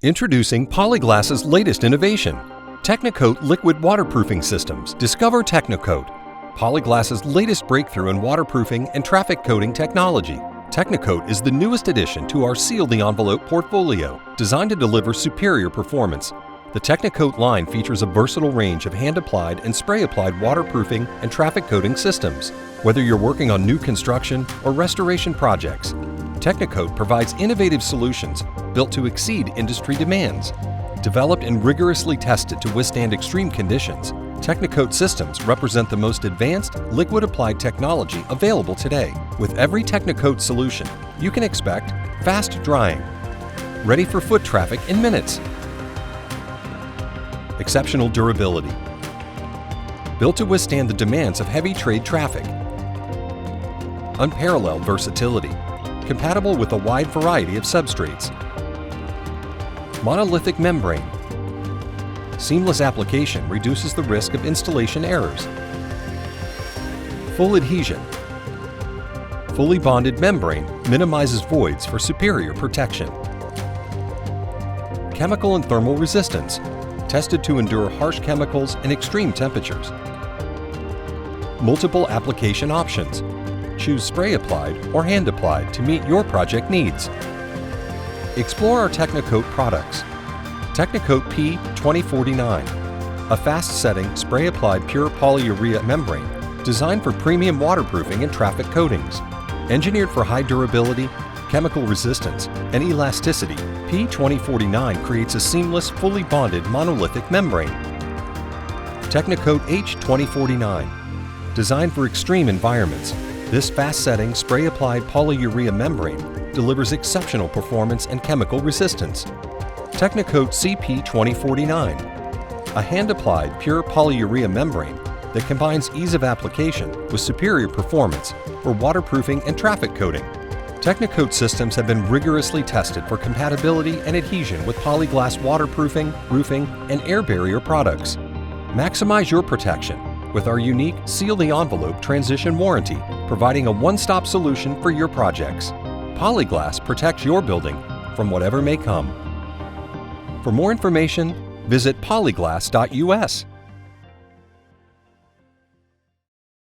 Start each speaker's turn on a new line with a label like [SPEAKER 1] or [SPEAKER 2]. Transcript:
[SPEAKER 1] Introducing Polyglass's latest innovation, Tecnocoat liquid waterproofing systems. Discover Tecnocoat, Polyglass's latest breakthrough in waterproofing and traffic coating technology. Tecnocoat is the newest addition to our Seal the Envelope portfolio, designed to deliver superior performance. The Tecnocoat line features a versatile range of hand-applied and spray-applied waterproofing and traffic coating systems. Whether you're working on new construction or restoration projects, Tecnocoat provides innovative solutions built to exceed industry demands. Developed and rigorously tested to withstand extreme conditions, Tecnocoat systems represent the most advanced liquid-applied technology available today. With every Tecnocoat solution, you can expect fast drying, ready for foot traffic in minutes, exceptional durability, built to withstand the demands of heavy trade traffic, unparalleled versatility, compatible with a wide variety of substrates, monolithic membrane, seamless application reduces the risk of installation errors, full adhesion, fully bonded membrane minimizes voids for superior protection, chemical and thermal resistance, tested to endure harsh chemicals and extreme temperatures, multiple application options, choose spray-applied or hand-applied to meet your project needs. Explore our Tecnocoat products. Tecnocoat P2049, a fast-setting, spray-applied pure polyurea membrane designed for premium waterproofing and traffic coatings. Engineered for high durability, chemical resistance, and elasticity, P2049 creates a seamless, fully bonded monolithic membrane. Tecnocoat H2049, designed for extreme environments, this fast-setting, spray-applied polyurea membrane delivers exceptional performance and chemical resistance. Tecnocoat CP2049, a hand-applied pure polyurea membrane that combines ease of application with superior performance for waterproofing and traffic coating. Tecnocoat systems have been rigorously tested for compatibility and adhesion with Polyglass waterproofing, roofing, and air barrier products. Maximize your protection with our unique Seal the Envelope transition warranty, providing a one-stop solution for your projects. Polyglass protects your building from whatever may come. For more information, visit polyglass.us.